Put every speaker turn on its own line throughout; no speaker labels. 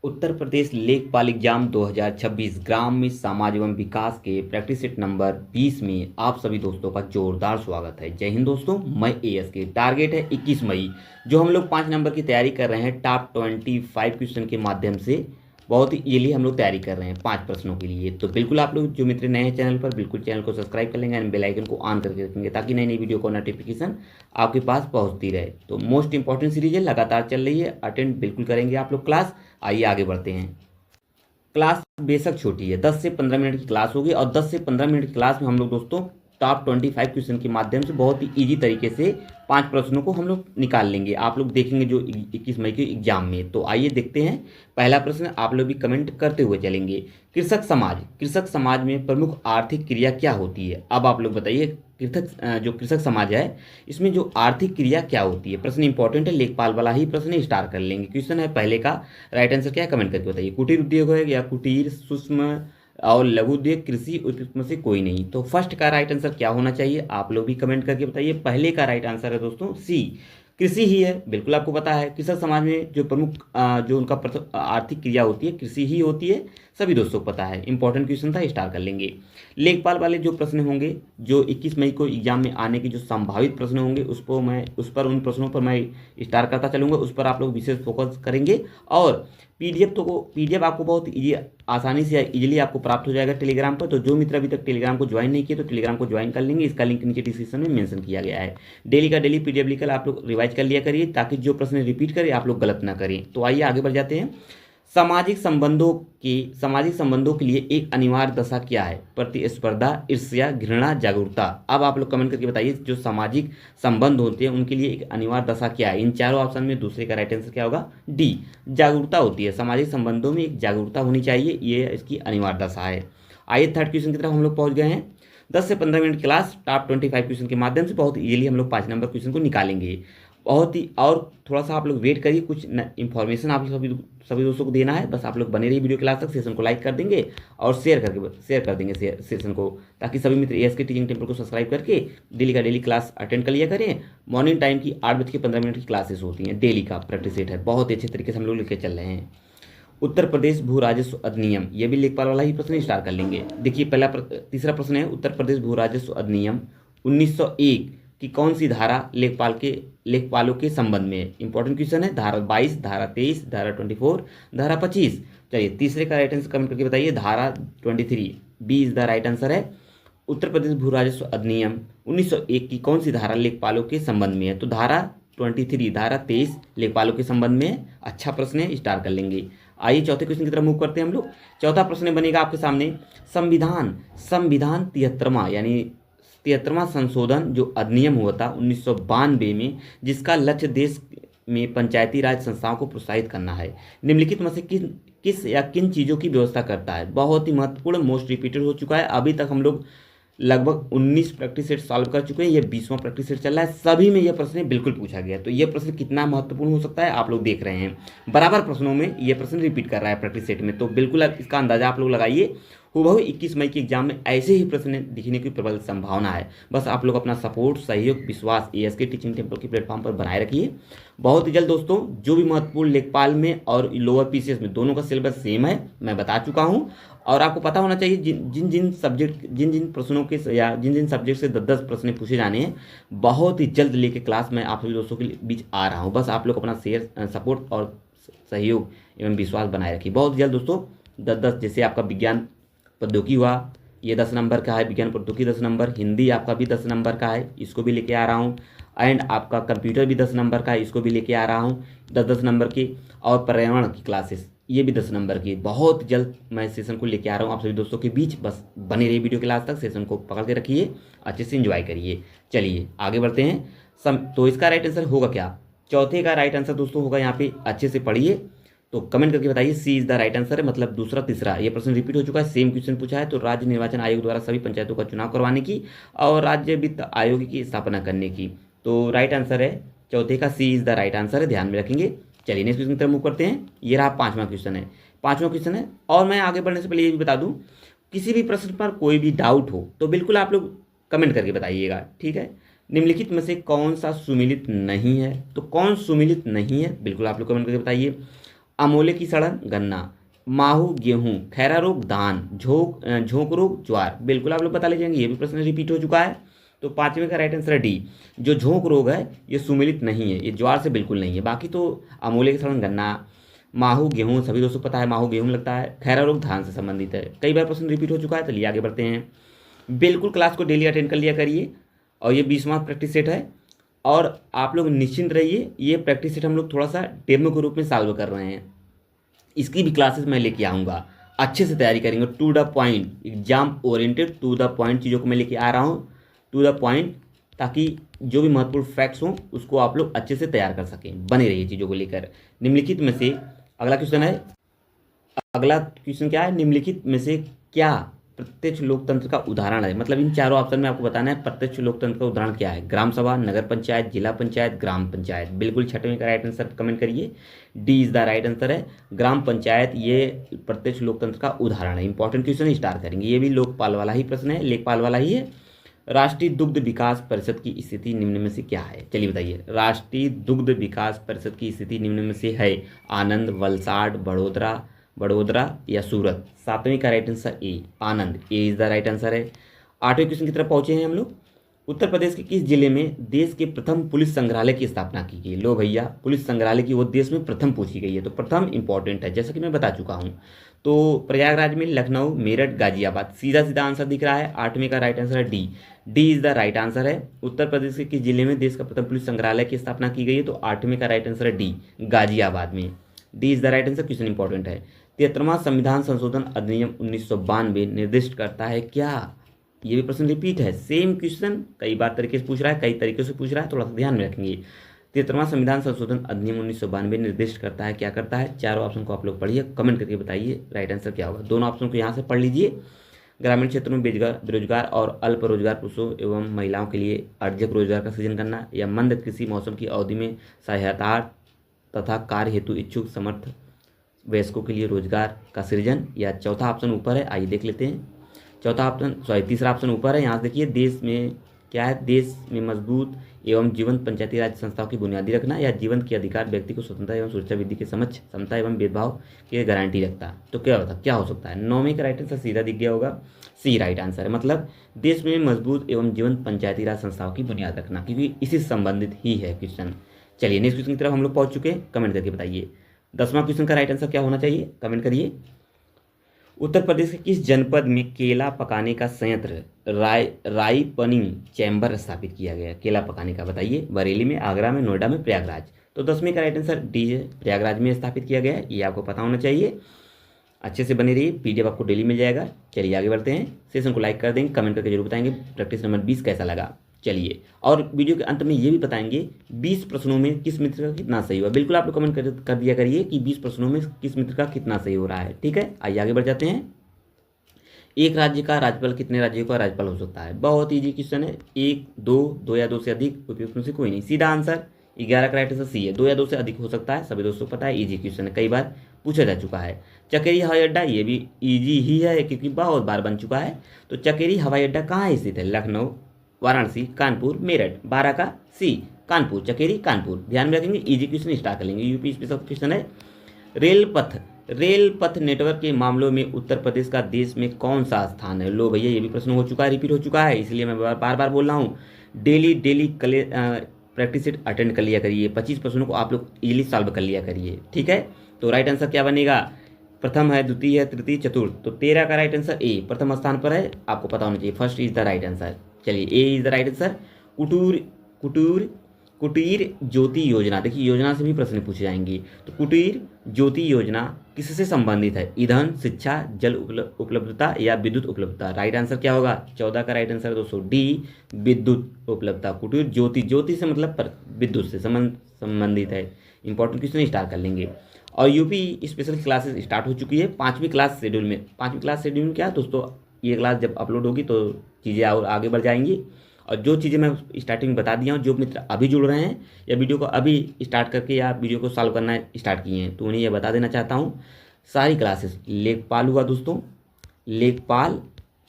उत्तर प्रदेश लेखपाल एग्जाम 2026 ग्रामीण समाज एवं विकास के प्रैक्टिस सेट नंबर 20 में आप सभी दोस्तों का जोरदार स्वागत है। जय हिंद दोस्तों, मैं एएस के टारगेट है 21 मई, जो हम लोग 5 नंबर की तैयारी कर रहे हैं टॉप 25 क्वेश्चन के माध्यम से। बहुत ही इजीली हम लोग तैयारी कर रहे हैं 5 प्रश्नों के लिए। तो बिल्कुल आप लोग जो मित्र नए हैं चैनल पर, बिल्कुल चैनल को सब्सक्राइब कर लेंगे एंड बेल आइकन को ऑन करके रखेंगे ताकि नई नई वीडियो को नोटिफिकेशन आपके पास पहुंचती रहे। तो मोस्ट इंपॉर्टेंट सीरीज है, लगातार चल रही है, अटेंड बिल्कुल करेंगे आप लोग क्लास। आइए आगे बढ़ते हैं। क्लास बेशक छोटी है, 10 से 15 मिनट की क्लास होगी और 10 से 15 मिनट की क्लास में हम लोग दोस्तों टॉप 25 क्वेश्चन के माध्यम से बहुत ही इजी तरीके से 5 प्रश्नों को हम लोग निकाल लेंगे। आप लोग देखेंगे जो 21 मई के एग्जाम में। तो आइए देखते हैं। पहला प्रश्न आप लोग भी कमेंट करते हुए चलेंगे। कृषक समाज में प्रमुख आर्थिक क्रिया क्या होती है? अब आप लोग बताइए, जो कृषक समाज है इसमें जो आर्थिक क्रिया क्या होती है? प्रश्न इंपॉर्टेंट है, लेखपाल वाला ही प्रश्न है, स्टार कर लेंगे। क्वेश्चन है पहले का, राइट आंसर क्या है कमेंट करके बताइए। कुटीर उद्योग है या कुटीर, सूक्ष्म और लघु उद्योग, कृषि, उसमें से कोई नहीं। तो फर्स्ट का राइट आंसर क्या होना चाहिए आप लोग भी कमेंट करके बताइए। पहले का राइट आंसर है दोस्तों सी, कृषि ही है। बिल्कुल आपको पता है कृषक समाज में जो प्रमुख जो उनका आर्थिक क्रिया होती है कृषि ही होती है, सभी दोस्तों को पता है। इंपॉर्टेंट क्वेश्चन था, स्टार कर लेंगे। लेखपाल वाले जो प्रश्न होंगे, जो 21 मई को एग्जाम में आने के जो संभावित प्रश्न होंगे, उन प्रश्नों पर मैं स्टार करता चलूंगा, उस पर आप लोग विशेष फोकस करेंगे। और पीडीएफ आपको बहुत इजी, आसानी से इजीली आपको प्राप्त हो जाएगा टेलीग्राम पर। तो जो मित्र अभी तक टेलीग्राम को ज्वाइन नहीं किए तो टेलीग्राम को ज्वाइन कर लेंगे, इसका लिंक नीचे डिस्क्रिप्शन में मेंशन किया गया है। डेली का डेली पीडीएफ लेकर आप लोग रिवाइज कर लिया करिए ताकि जो प्रश्न रिपीट करें आप लोग गलत ना करें। तो आइए आगे बढ़ जाते हैं। सामाजिक संबंधों के लिए एक अनिवार्य दशा क्या है? प्रतिस्पर्धा, ईर्ष्या, घृणा, जागरूकता। अब आप लोग कमेंट करके बताइए, जो सामाजिक संबंध होते हैं उनके लिए एक अनिवार्य दशा क्या है? इन चारों ऑप्शन में दूसरे का राइट आंसर क्या होगा? डी, जागरूकता होती है। सामाजिक संबंधों में एक जागरूकता होनी चाहिए, ये इसकी अनिवार्य दशा है। आइए थर्ड क्वेश्चन की तरफ हम लोग पहुंच गए हैं। 10 से 15 मिनट क्लास टॉप 25 क्वेश्चन के माध्यम से बहुत इजीली हम लोग 5 नंबर क्वेश्चन को निकालेंगे। बहुत ही, और थोड़ा सा आप लोग वेट करिए, कुछ इन्फॉर्मेशन आप सभी दोस्तों को देना है। बस आप लोग बने रहिए वीडियो क्लास तक, सेशन को लाइक कर देंगे और शेयर कर देंगे सेशन को, ताकि सभी मित्र एएस के टीचिंग टेम्पल को सब्सक्राइब करके डेली का डेली क्लास अटेंड कर लिया करें। मॉर्निंग टाइम की 8:15 की क्लासेस होती हैं, डेली का प्रैक्टिस सेट है, बहुत ही अच्छे तरीके से हम लोग लेकर चल रहे हैं। उत्तर प्रदेश भू राजस्व अधिनियम, ये भी लेखपाल वाला ही प्रश्न, स्टार कर लेंगे। देखिए तीसरा प्रश्न है, उत्तर प्रदेश भू राजस्व अधिनियम 1901 की कौन सी धारा लेखपालों के संबंध में है? इंपॉर्टेंट क्वेश्चन है। धारा 22, धारा 23, धारा 24, धारा 25। चलिए तीसरे का राइट आंसर कमेंट करके बताइए। धारा 23 B is the right answer है। उत्तर प्रदेश भू राजस्व अधिनियम 1901 की कौन सी धारा लेखपालों के संबंध में है? तो धारा 23, धारा 23 लेखपालों के संबंध में है। अच्छा प्रश्न है, स्टार कर लेंगे। आइए चौथे क्वेश्चन की तरफ मूव करते हैं हम लोग। चौथा प्रश्न बनेगा आपके सामने, संविधान 73वां यानी 73वां संशोधन जो अधिनियम हुआ था 1992 में, जिसका लक्ष्य देश में पंचायती राज संस्थाओं को प्रोत्साहित करना है, निम्नलिखित में से किस या किन चीज़ों की व्यवस्था करता है? बहुत ही महत्वपूर्ण, मोस्ट रिपीटेड हो चुका है। अभी तक हम लोग लगभग 19 प्रैक्टिस सेट सॉल्व कर चुके हैं, ये 20वां प्रैक्टिस सेट चल रहा है। सभी में यह प्रश्न बिल्कुल पूछा गया। तो ये प्रश्न कितना महत्वपूर्ण हो सकता है आप लोग देख रहे हैं, बराबर प्रश्नों में ये प्रश्न रिपीट कर रहा है प्रैक्टिस सेट में। तो बिल्कुल इसका अंदाजा आप लोग लगाइए। हुबहू 21 मई के एग्जाम में ऐसे ही प्रश्न दिखने की प्रबल संभावना है। बस आप लोग अपना सपोर्ट, सहयोग, विश्वास एएस के टीचिंग टेम्पल के प्लेटफॉर्म पर बनाए रखिए। बहुत ही जल्द दोस्तों, जो भी महत्वपूर्ण लेखपाल में और लोअर पीसीएस में दोनों का सिलेबस सेम है, मैं बता चुका हूँ। और आपको पता होना चाहिए जिन जिन प्रश्नों के या जिन सब्जेक्ट से 10 प्रश्न पूछे जाने हैं, बहुत ही जल्द लेके क्लास में आप सभी दोस्तों के बीच आ रहा हूँ। बस आप लोग अपना शेयर, सपोर्ट और सहयोग एवं विश्वास बनाए रखिए। बहुत जल्द दोस्तों 10 जैसे आपका विज्ञान प्रौद्योगिकी हुआ, ये 10 नंबर का है, विज्ञान प्रौद्योगिकी 10 नंबर, हिंदी आपका भी 10 नंबर का है, इसको भी लेके आ रहा हूँ। एंड आपका कंप्यूटर भी 10 नंबर का है, इसको भी लेके आ रहा हूँ 10 नंबर की। और पर्यावरण की क्लासेस ये भी 10 नंबर की। बहुत जल्द मैं सेशन को लेके आ रहा हूँ आप सभी दोस्तों के बीच। बस बने रहिए वीडियो के लास्ट तक, सेशन को पकड़ के रखिए, अच्छे से एंजॉय करिए। चलिए आगे बढ़ते हैं। तो इसका राइट आंसर होगा क्या? चौथे का राइट आंसर दोस्तों होगा, यहाँ पे अच्छे से पढ़िए तो कमेंट करके बताइए, सी इज द राइट आंसर है। मतलब दूसरा तीसरा ये प्रश्न रिपीट हो चुका है, सेम क्वेश्चन पूछा है। तो राज्य निर्वाचन आयोग द्वारा सभी पंचायतों का चुनाव करवाने की और राज्य वित्त आयोग की स्थापना करने की। तो राइट आंसर है चौथे का, सी इज द राइट आंसर है, ध्यान में रखेंगे। चलिए नेक्स्ट क्वेश्चन की तरफ मूव करते हैं। ये रहा 5वां क्वेश्चन है। 5वां क्वेश्चन है, और मैं आगे बढ़ने से पहले ये भी बता दूं, किसी भी प्रश्न पर कोई भी डाउट हो तो बिल्कुल आप लोग कमेंट करके बताइएगा, ठीक है। निम्नलिखित में से कौन सा सुमिलित नहीं है? तो कौन सुमिलित नहीं है, बिल्कुल आप लोग कमेंट करके बताइए। अमोले की सड़न गन्ना, माहू गेहूं, खैरा रोग धान, झोंक रोग ज्वार। बिल्कुल आप लोग पता ले जाएंगे, ये भी प्रश्न रिपीट हो चुका है। तो पांचवें का राइट आंसर है डी। जो झोंक रोग है ये सुमेलित नहीं है, ये ज्वार से बिल्कुल नहीं है। बाकी तो अमोले की सड़न गन्ना, माहू गेहूं सभी दोस्तों पता है, माहू गेहूं लगता है, खैरा रोग धान से संबंधित है। कई बार प्रश्न रिपीट हो चुका है। चलिए आगे बढ़ते हैं। बिल्कुल क्लास को डेली अटेंड कर लिया करिए, और ये 20वां प्रैक्टिस सेट है। और आप लोग निश्चिंत रहिए, ये प्रैक्टिस सेट हम लोग थोड़ा सा डेमो के रूप में सॉल्व कर रहे हैं। इसकी भी क्लासेस मैं लेके आऊँगा, अच्छे से तैयारी करेंगे, to the point, exam oriented to the point चीज़ों को मैं लेके आ रहा हूँ, टू द पॉइंट, ताकि जो भी महत्वपूर्ण फैक्ट्स हों उसको आप लोग अच्छे से तैयार कर सकें। बने रहिए चीज़ों को लेकर। निम्नलिखित में से अगला क्वेश्चन है, अगला क्वेश्चन क्या है, निम्नलिखित में से क्या प्रत्यक्ष लोकतंत्र का उदाहरण है। मतलब इन चारों ऑप्शन में आपको बताना है प्रत्यक्ष लोकतंत्र का उदाहरण क्या है। ग्राम सभा, नगर पंचायत, जिला पंचायत, ग्राम पंचायत। बिल्कुल छठवें का राइट आंसर कमेंट करिए, D is the right answer है, ग्राम पंचायत ये प्रत्यक्ष लोकतंत्र का उदाहरण है। इंपॉर्टेंट क्वेश्चन स्टार्ट करेंगे, ये भी लोकपाल वाला ही प्रश्न है, लेखपाल वाला ही है। राष्ट्रीय दुग्ध विकास परिषद की स्थिति निम्न में से क्या है। चलिए बताइए, राष्ट्रीय दुग्ध विकास परिषद की स्थिति निम्न में से है आनंद, वलसाड, बड़ोदरा या सूरत। सातवें का right answer A, Anand, A is the right answer है। आठवें क्वेश्चन की तरफ पहुंचे हैं हम लोग। उत्तर प्रदेश के किस जिले में देश के प्रथम पुलिस संग्रहालय की स्थापना की गई। लो भैया, पुलिस संग्रहालय की वो देश में प्रथम पूछी गई है, तो प्रथम इंपॉर्टेंट है, जैसा कि मैं बता चुका हूँ। तो प्रयागराज में, लखनऊ, मेरठ, गाजियाबाद। सीधा सीधा आंसर दिख रहा है, आठवें का राइट आंसर है D, D is the right answer है। उत्तर प्रदेश के किस जिले में देश का प्रथम पुलिस संग्रहालय की स्थापना की गई है, तो आठवें का राइट आंसर है डी, गाजियाबाद में। D is the right answer. Question important है। 73वां संविधान संशोधन अधिनियम 1992 निर्दिष्ट करता है क्या। ये भी प्रश्न रिपीट है, सेम क्वेश्चन कई बार तरीके से पूछ रहा है, कई तरीके से पूछ रहा है, थोड़ा सा ध्यान में रखेंगे। 73वां संविधान संशोधन अधिनियम 1992 निर्दिष्ट करता है क्या करता है। चारों ऑप्शन को आप लोग पढ़िए, कमेंट करके बताइए राइट आंसर क्या होगा। दोनों ऑप्शन को यहाँ से पढ़ लीजिए। ग्रामीण क्षेत्रों में बेरोजगार और अल्प रोजगार पुरुषों एवं महिलाओं के लिए अर्जक रोजगार का सृजन करना, या मंद कृषि मौसम की अवधि में सहायता तथा कार्य हेतु इच्छुक समर्थ वयस्कों के लिए रोजगार का सृजन, या चौथा ऑप्शन ऊपर है, आइए देख लेते हैं। चौथा ऑप्शन, तीसरा ऑप्शन ऊपर है, यहाँ से देखिए, देश में क्या है, देश में मजबूत एवं जीवंत पंचायती राज संस्थाओं की बुनियादी रखना, या जीवन के अधिकार व्यक्ति को स्वतंत्रता एवं सुरक्षा विधि के समक्ष समता एवं भेदभाव की गारंटी रखता। तो क्या हो सकता है। नौवीं का राइट आंसर सीधा दिख गया होगा, सी राइट आंसर है। मतलब देश में मजबूत एवं जीवंत पंचायती राज संस्थाओं की बुनियाद रखना, क्योंकि इसी से संबंधित ही है क्वेश्चन। चलिए नेक्स्ट क्वेश्चन की तरफ हम लोग पहुंच चुके हैं, कमेंट करके बताइए 10वां क्वेश्चन का राइट आंसर क्या होना चाहिए, कमेंट करिए। उत्तर प्रदेश के किस जनपद में केला पकाने का संयंत्र राईपनिंग चैम्बर स्थापित किया गया। केला पकाने का बताइए, बरेली में, आगरा में, नोएडा में, प्रयागराज। तो 10वें का राइट आंसर डी है, प्रयागराज में स्थापित किया गया है, ये आपको पता होना चाहिए। अच्छे से बने रहिए, पीडीएफ आपको डेली मिल जाएगा। चलिए आगे बढ़ते हैं। सेशन को लाइक कर देंगे, कमेंट करके जरूर बताएंगे प्रैक्टिस नंबर 20 कैसा लगा। चलिए, और वीडियो के अंत में ये भी बताएंगे 20 प्रश्नों में किस मित्र का कितना सही हुआ। बिल्कुल आप लोग कमेंट कर दिया करिए कि 20 प्रश्नों में किस मित्र का कितना सही हो रहा है। ठीक है, आइए आगे बढ़ जाते हैं। एक राज्य का राज्यपाल कितने राज्यों का राज्यपाल हो सकता है। बहुत ईजी क्वेश्चन है, 1, 2 या 2 से अधिक, उपयुक्त में से कोई नहीं। सीधा आंसर 11 का राइट आंसर सी है, 2 या 2 से अधिक हो सकता है, सभी दोस्तों को पता है, ईजी क्वेश्चन है, कई बार पूछा जा चुका है। चकेरी हवाई अड्डा, ये भी ईजी ही है क्योंकि बहुत बार बन चुका है। तो चकेरी हवाई अड्डा कहाँ स्थित है, लखनऊ, वाराणसी, कानपुर, मेरठ। 12 का सी, कानपुर, चकेरी कानपुर। ध्यान में रखेंगे, ईजी क्वेश्चन स्टार्ट कर लेंगे, यूपी स्पेशल क्वेश्चन है। रेल पथ नेटवर्क के मामलों में उत्तर प्रदेश का देश में कौन सा स्थान है। लो भैया, ये भी प्रश्न हो चुका है, रिपीट हो चुका है, इसलिए मैं बार बार बोल रहा हूँ। डेली प्रैक्टिस सेट अटेंड कर लिया करिए, 25 प्रश्नों को आप लोग इजीली सॉल्व कर लिया करिए। ठीक है, तो राइट आंसर क्या बनेगा, प्रथम है, द्वितीय है, तृतीय, चतुर्थ। तो 13 का राइट आंसर ए, प्रथम स्थान पर है, आपको पता होना चाहिए, first is the right answer. चलिए, ए इज द राइट आंसर। कुटीर ज्योति योजना, देखिए योजना से भी प्रश्न पूछे जाएंगे। तो कुटीर ज्योति योजना किससे संबंधित है, ईंधन, शिक्षा, जल उपलब्धता या विद्युत उपलब्धता। राइट आंसर क्या होगा, 14 का राइट आंसर दोस्तों डी, विद्युत उपलब्धता। कुटीर ज्योति से मतलब विद्युत से संबंधित है। इंपॉर्टेंट क्वेश्चन स्टार्ट कर लेंगे। और यूपी स्पेशल क्लासेस स्टार्ट हो चुकी है 5वीं क्लास शेड्यूल में। 5वीं क्लास शेड्यूल में क्या दोस्तों, ये क्लास जब अपलोड होगी तो चीज़ें और आगे बढ़ जाएंगी। और जो चीज़ें मैं स्टार्टिंग में बता दिया हूँ, जो मित्र अभी जुड़ रहे हैं या वीडियो को अभी स्टार्ट करके या वीडियो को सॉल्व करना स्टार्ट किए हैं, तो उन्हें यह बता देना चाहता हूँ, सारी क्लासेस लेखपाल हुआ दोस्तों, लेखपाल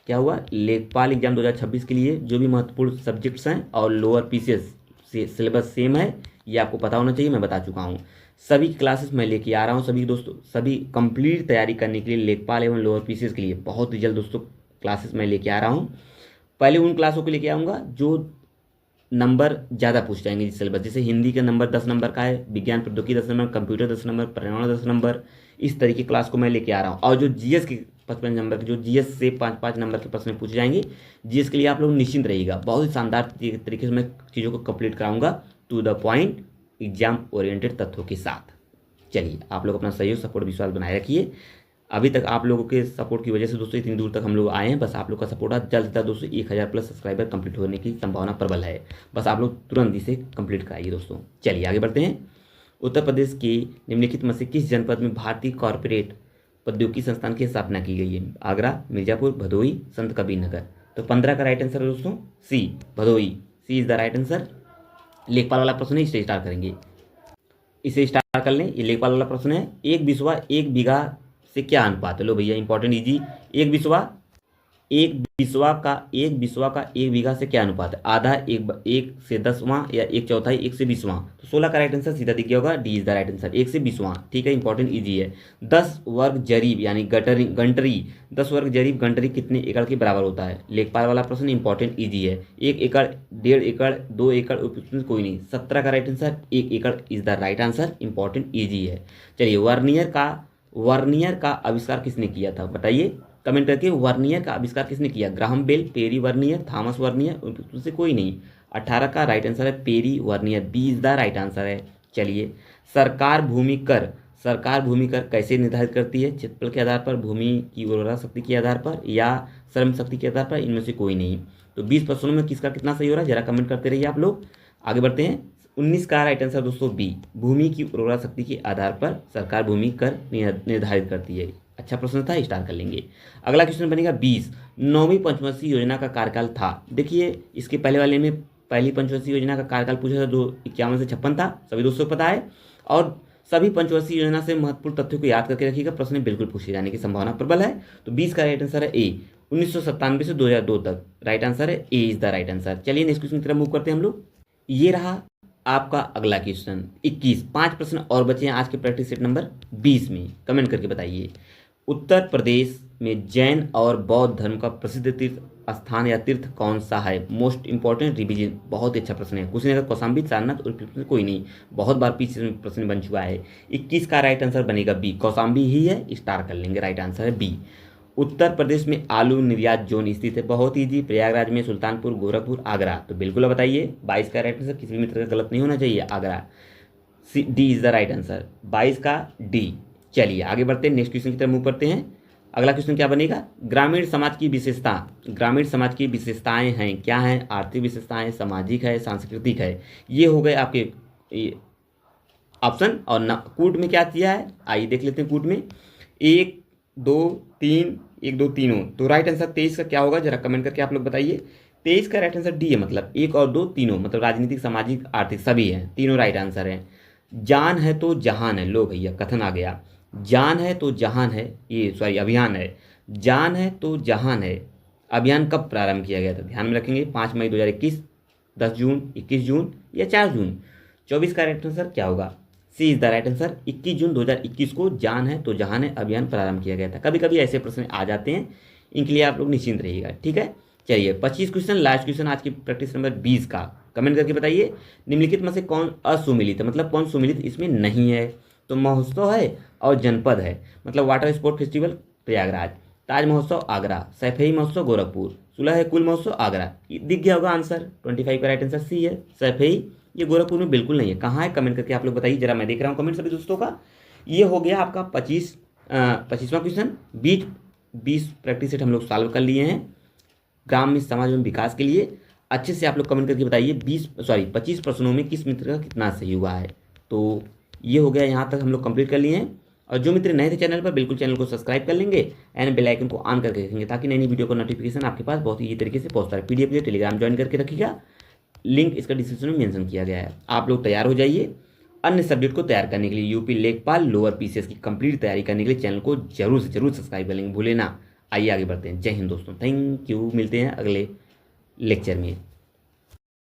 क्या हुआ, लेखपाल एग्जाम 2026 के लिए जो भी महत्वपूर्ण सब्जेक्ट्स हैं और लोअर पीसीएस सिलेबस सेम है, ये आपको पता होना चाहिए, मैं बता चुका हूँ। सभी क्लासेस मैं लेके आ रहा हूँ सभी दोस्तों, सभी कंप्लीट तैयारी करने के लिए लेखपाल एवं लोअर पीसीएस के लिए बहुत ही जल्द दोस्तों क्लासेस मैं लेके आ रहा हूँ। पहले उन क्लासों को लेके आऊँगा जो नंबर ज़्यादा पूछ जाएंगे जिस सिलेबस, जैसे हिंदी का नंबर 10 नंबर का है, विज्ञान प्रौद्योगिकी 10 नंबर, कंप्यूटर 10 नंबर, पर्यावरण 10 नंबर, इस तरीके क्लास को मैं लेके आ रहा हूँ। और जो जीएस के 55 नंबर के, जो जीएस से 5-5 नंबर के प्रश्न पूछे जाएंगे, जीएस के लिए आप लोग निश्चिंत रहिएगा, बहुत ही शानदार तरीके से मैं चीज़ों को कंप्लीट कराऊंगा, to the point, exam oriented तथ्यों के साथ। चलिए आप लोग अपना सहयोग, सपोर्ट, विश्वास बनाए रखिए। अभी तक आप लोगों के सपोर्ट की वजह से दोस्तों इतनी दूर तक हम लोग आए हैं। बस आप लोग का सपोर्ट है, जल्द से जल्द दोस्तों 1000+ सब्सक्राइबर कंप्लीट होने की संभावना प्रबल है। बस आप लोग तुरंत इसे कंप्लीट कराइए दोस्तों। चलिए आगे बढ़ते हैं। उत्तर प्रदेश के निम्नलिखित में से किस जनपद में भारतीय कॉर्पोरेट प्रौद्योगिकी संस्थान की स्थापना की गई है? आगरा, मिर्जापुर, भदोही, संत कबीर नगर। तो 15 का राइट आंसर है दोस्तों सी, भदोही। सी इज द राइट आंसर। लेखपाल वाला प्रश्न है, इसे स्टार्ट करेंगे, इसे स्टार्ट कर लें। ये लेखपाल वाला प्रश्न है, 1 बिस्वा 1 बीघा से क्या अनुपात है? लो भैया इंपॉर्टेंट इजी। 1 बिस्वा 1 बीघा से क्या अनुपात है? आधा, 1/10वां या 1/4, 1/20वां। तो 16 का राइट आंसर सीधा दिख गया होगा, D is the right answer, 1/20वां। ठीक है, इंपॉर्टेंट इजी है। 10 वर्ग जरीब यानी गंटरी, 10 वर्ग जरीब गंटरी कितने एकड़ के बराबर होता है? लेखपाल वाला प्रश्न इंपॉर्टेंट इजी है। 1 एकड़, 1.5 एकड़, 2 एकड़, उसमें कोई नहीं। 17 का राइट आंसर 1 एकड़ is the right answer, important easy है। चलिए वर्नियर का आविष्कार किसने किया था? बताइए कमेंट करके, वर्नियर का आविष्कार किसने किया? Graham Bell, Pierre Vernier, Thomas Vernier, उनसे कोई नहीं। 18 का राइट आंसर है Pierre Vernier, B is the right answer है। चलिए, सरकार भूमि कर कैसे निर्धारित करती है? क्षेत्रफल के आधार पर, भूमि की उर्वरा शक्ति के आधार पर, या श्रम शक्ति के आधार पर? इनमें से कोई नहीं। तो 20 प्रश्नों में किसका कितना सही हो रहा है जरा कमेंट करते रहिए आप लोग। आगे बढ़ते हैं। 19 का राइट आंसर दोस्तों बी, भूमि की उर्वरा शक्ति के आधार पर सरकार भूमि कर निर्धारित करती है। अच्छा प्रश्न था, स्टार्ट कर लेंगे। अगला क्वेश्चन बनेगा 20, 9वीं पंचवर्षीय योजना का कार्यकाल था। देखिए इसके पहले वाले में पहली पंचवर्षीय योजना का कार्यकाल पूछा था, जो 51 से 56 था, सभी दोस्तों को पता है। और सभी पंचवर्षीय योजना से महत्वपूर्ण तथ्यों को याद करके रखिएगा, प्रश्न बिल्कुल पूछे जाने की संभावना प्रबल है। तो 20 का राइट आंसर है ए, 1997 से 2002 तक। राइट आंसर है ए इज द राइट आंसर। चलिए नेक्स्ट क्वेश्चन की तरफ मूव करते हैं हम लोग। ये रहा आपका अगला क्वेश्चन 21। 5 प्रश्न और बचे हैं आज के प्रैक्टिस सेट नंबर 20 में। कमेंट करके बताइए, उत्तर प्रदेश में जैन और बौद्ध धर्म का प्रसिद्ध तीर्थ स्थान या तीर्थ कौन सा है? मोस्ट इंपॉर्टेंट रिवीजन, बहुत ही अच्छा प्रश्न है। कुशीनगर, कौशाम्बी, सारनाथ और कोई नहीं, बहुत बार पीछे में प्रश्न बन चुका है। 21 का राइट आंसर बनेगा बी, कौशाम्बी ही है, स्टार कर लेंगे, राइट आंसर है बी। उत्तर प्रदेश में आलू निर्यात जोन स्थित है, बहुत ईजी, प्रयागराज में, सुल्तानपुर, गोरखपुर, आगरा। तो बिल्कुल बताइए, 22 का राइट आंसर, किसी भी मित्र का गलत नहीं होना चाहिए, Agra. D is the right answer, 22 का डी। चलिए आगे बढ़ते हैं, नेक्स्ट क्वेश्चन की तरफ मूव करते हैं। अगला क्वेश्चन क्या बनेगा? ग्रामीण समाज की विशेषता, ग्रामीण समाज की विशेषताएं हैं, क्या हैं? आर्थिक विशेषताएं, सामाजिक है, सांस्कृतिक है। ये हो गए आपके ऑप्शन। और ना कूट में क्या किया है, आइए देख लेते हैं। कूट में 1 2 3, 1 2 तीनों। तो राइट आंसर 23 का क्या होगा जरा कमेंट करके आप लोग बताइए। 23 का राइट आंसर डी है, मतलब 1 और 2 तीनों, मतलब राजनीतिक, सामाजिक, आर्थिक सभी हैं, तीनों राइट आंसर हैं। जान है तो जहान है, लो भैया कथन आ गया। जान है तो जहान है, ये सॉरी अभियान है। जान है तो जहान है अभियान कब प्रारंभ किया गया था? ध्यान में रखेंगे, 5 मई 2021, 10 जून, 21 जून या 4 जून। 24 का राइट आंसर क्या होगा? सी इज द राइट आंसर, 21 जून 2021 को जान है तो जहान है अभियान प्रारंभ किया गया था। कभी कभी ऐसे प्रश्न आ जाते हैं, इनके लिए आप लोग निश्चिंत रहिएगा, ठीक है। चलिए 25 क्वेश्चन, लास्ट क्वेश्चन आज की प्रैक्टिस नंबर 20 का। कमेंट करके बताइए, निम्नलिखित में से कौन असुमिलित है, मतलब कौन सुमिलित इसमें नहीं है? तो महोत्सव है और जनपद है, मतलब वाटर स्पोर्ट फेस्टिवल प्रयागराज, ताज महोत्सव आगरा, सैफई महोत्सव गोरखपुर, सुलह है कुल महोत्सव आगरा। दिख गया होगा आंसर, 25 का राइट आंसर सी है, सैफई। ये गोरखपुर में बिल्कुल नहीं है, कहाँ है? कमेंट करके आप लोग बताइए जरा, मैं देख रहा हूँ कमेंट सभी दोस्तों का। ये हो गया आपका 25वां क्वेश्चन। 20 प्रैक्टिस सेट हम लोग सॉल्व कर लिए हैं ग्राम में समाज एवं विकास के लिए। अच्छे से आप लोग कमेंट करके बताइए 25 प्रश्नों में किस मित्र का कितना सही हुआ है। तो ये हो गया, यहाँ तक हम लोग कंप्लीट कर लिए हैं। और जो मित्र नए थे चैनल पर, बिल्कुल चैनल को सब्सक्राइब कर लेंगे एंड बेल आइकन को ऑन करके रखेंगे, ताकि नई नई वीडियो का नोटिफिकेशन आपके पास बहुत ही तरीके से पहुंचता है। पीडीएफ लिए टेलीग्राम ज्वाइन करके रखिएगा, लिंक इसका डिस्क्रिप्शन में मेंशन किया गया है। आप लोग तैयार हो जाइए अन्य सब्जेक्ट को तैयार करने के लिए। यूपी लेखपाल लोअर पीसीएस की कंप्लीट तैयारी करने के लिए चैनल को जरूर से जरूर सब्सक्राइब कर लेंगे, भूले ना। आइए आगे बढ़ते हैं। जय हिंद दोस्तों, थैंक यू। मिलते हैं अगले लेक्चर में।